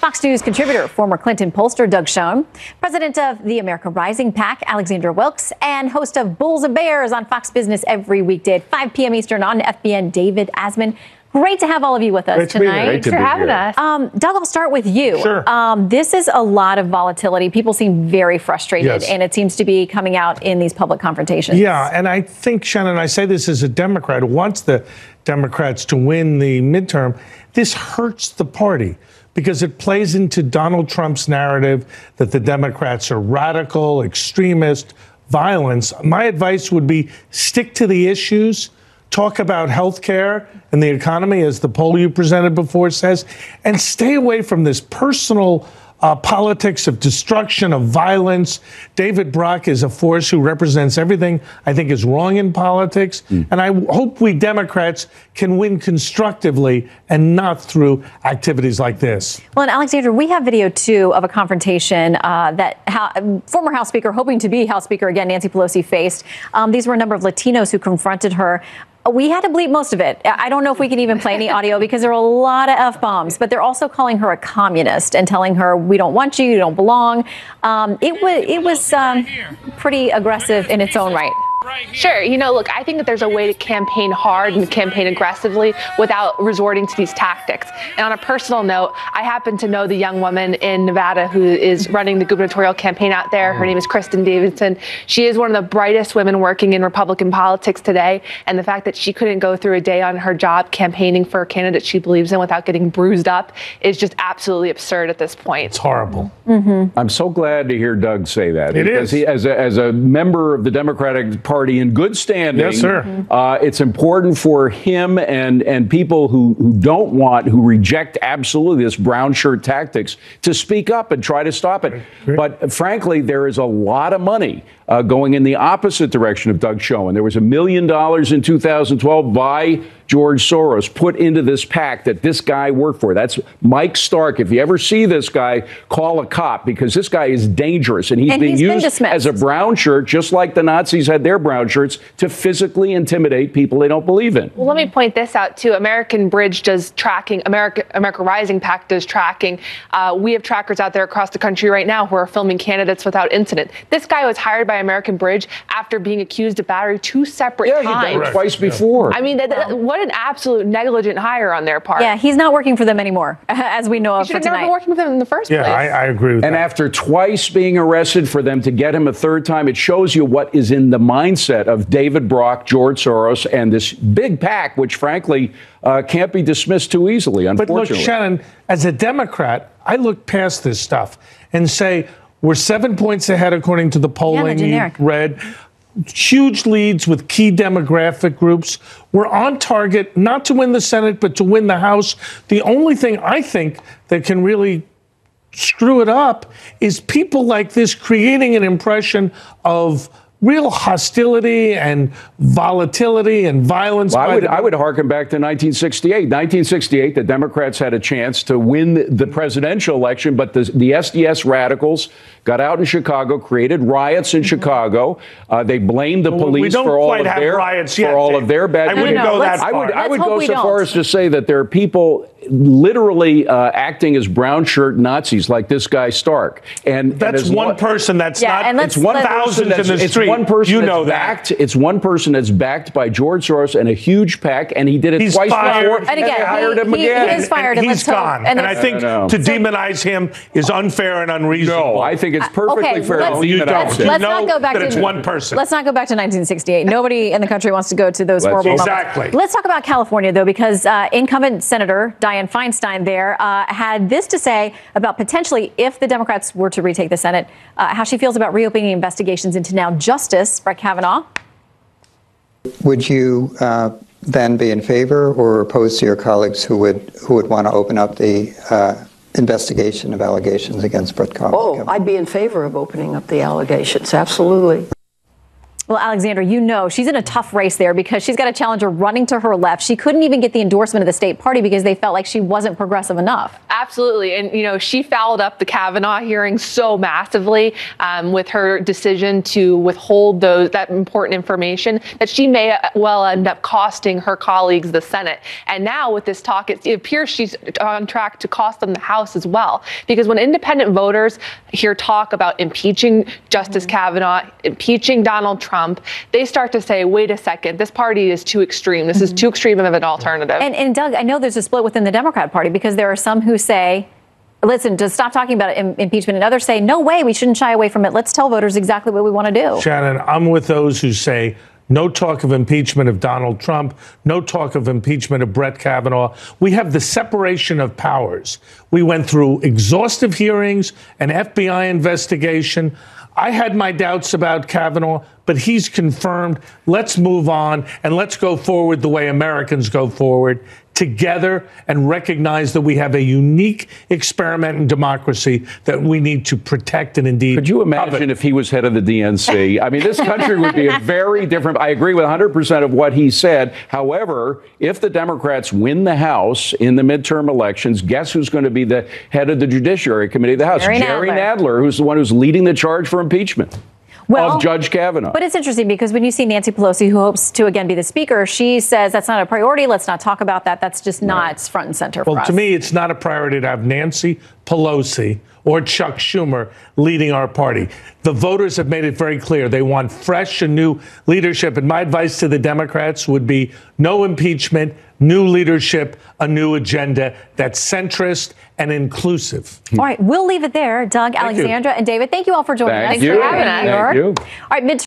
Fox News contributor, former Clinton pollster Doug Schoen, president of the America Rising PAC, Alexandra Wilkes, and host of Bulls and Bears on Fox Business every weekday at 5 p.m. Eastern on FBN, David Asman. Great to have all of you with us tonight. Thanks for having us. Doug, I'll start with you. Sure. This is a lot of volatility. People seem very frustrated, Yes. and it seems to be coming out in these public confrontations. Yeah, and I think, Shannon, I say this as a Democrat who wants the Democrats to win the midterm, this hurts the party because it plays into Donald Trump's narrative that the Democrats are radical, extremist, violence. My advice would be stick to the issues. Talk about health care and the economy, as the poll you presented before says, and stay away from this personal politics of destruction, of violence. David Brock is a force who represents everything I think is wrong in politics. And I hope we Democrats can win constructively and not through activities like this. Well, and Alexandra, we have video, too, of a confrontation that former House Speaker, hoping to be House Speaker again, Nancy Pelosi faced. These were a number of Latinos who confronted her. We had to bleep most of it. I don't know if we can even play any audio because there are a lot of F-bombs, but they're also calling her a communist and telling her, we don't want you, you don't belong. It was pretty aggressive in its own right. Sure. You know, look, I think that there's a way to campaign hard and campaign aggressively without resorting to these tactics. And on a personal note, I happen to know the young woman in Nevada who is running the gubernatorial campaign out there. Her name is Kristen Davidson. She is one of the brightest women working in Republican politics today. And the fact that she couldn't go through a day on her job campaigning for a candidate she believes in without getting bruised up is just absolutely absurd at this point. It's horrible. I'm so glad to hear Doug say that. It because is. He, as a member of the Democratic Party in good standing, Yes, sir. It's important for him and people who reject absolutely this brown shirt tactics to speak up and try to stop it. But frankly, there is a lot of money going in the opposite direction of Doug Schoen. There was $1 million in 2012 by George Soros put into this PAC that this guy worked for. That's Mike Stark. If you ever see this guy, call a cop because this guy is dangerous. And he's being used as a brown shirt, just like the Nazis had their brown shirts, to physically intimidate people they don't believe in. Well, let me point this out, too. American Bridge does tracking. America Rising PAC does tracking. We have trackers out there across the country right now who are filming candidates without incident. This guy was hired by American Bridge after being accused of battery 2 separate times. Yeah, he did it twice before. I mean, what an absolute negligent hire on their part. Yeah, he's not working for them anymore, as we know of for tonight. He should have never been working with them in the first place. Yeah, I agree with that. And after twice being arrested, for them to get him a third time, it shows you what is in the mindset of David Brock, George Soros, and this big PAC, which frankly can't be dismissed too easily, unfortunately. But look, Shannon, as a Democrat, I look past this stuff and say we're 7 points ahead according to the polling you read. Huge leads with key demographic groups. We're on target not to win the Senate, but to win the House. The only thing I think that can really screw it up is people like this creating an impression of real hostility and volatility and violence. Well, I would harken back to 1968. 1968, the Democrats had a chance to win the presidential election, but the SDS radicals got out in Chicago, created riots in Chicago. They blamed the police for all of their bad I wouldn't go that far. I would go so far as to say that there are people literally acting as brown shirt Nazis like this guy Stark. And that's one person that's not. And it's 1,000 in the street. One person you know that. It's one person that's backed by George Soros and a huge PAC, and he did it twice before. And again, they hired him again. He is fired. And he's gone. And I think to demonize him is unfair and unreasonable. No, I think it's perfectly fair to demonize him. Let's not go back to it's one person. Let's not go back to 1968. Nobody in the country wants to go to those horrible moments. Exactly. Let's talk about California, though, because incumbent Senator Dianne Feinstein there had this to say about potentially, if the Democrats were to retake the Senate, how she feels about reopening investigations into now Justice Brett Kavanaugh. Would you then be in favor or opposed to your colleagues who would want to open up the investigation of allegations against Brett Kavanaugh? Oh, I'd be in favor of opening up the allegations, absolutely. Well, Alexandra, you know she's in a tough race there because she's got a challenger running to her left. She couldn't even get the endorsement of the state party because they felt like she wasn't progressive enough. Absolutely. And, you know, she fouled up the Kavanaugh hearing so massively with her decision to withhold that important information that she may well end up costing her colleagues the Senate. And now with this talk, it appears she's on track to cost them the House as well. Because when independent voters hear talk about impeaching Justice Kavanaugh, impeaching Donald Trump, they start to say, wait a second, this party is too extreme. This is too extreme of an alternative. And Doug, I know there's a split within the Democrat Party because there are some who say, listen, to stop talking about impeachment, and others say, no way, we shouldn't shy away from it. Let's tell voters exactly what we want to do. Shannon, I'm with those who say no talk of impeachment of Donald Trump, no talk of impeachment of Brett Kavanaugh. We have the separation of powers. We went through exhaustive hearings, an FBI investigation. I had my doubts about Kavanaugh, but he's confirmed. Let's move on and let's go forward the way Americans go forward together and recognize that we have a unique experiment in democracy that we need to protect and indeed. Could you imagine if he was head of the DNC? I mean, this country would be a very different. I agree with 100% of what he said. However, if the Democrats win the House in the midterm elections, guess who's going to be the head of the Judiciary Committee of the House? Jerry Nadler, who's the one who's leading the charge for impeachment. Of Judge Kavanaugh. But it's interesting because when you see Nancy Pelosi, who hopes to again be the speaker, she says that's not a priority. Let's not talk about that. That's just not front and center for us. Well, to me, it's not a priority to have Nancy Pelosi or Chuck Schumer leading our party. The voters have made it very clear they want fresh and new leadership. And my advice to the Democrats would be no impeachment, new leadership, a new agenda that's centrist and inclusive. All right, we'll leave it there. Doug, Alexandra, and David, thank you all for joining us. Thank you. Thanks for having us. Thank you. All right, midterm.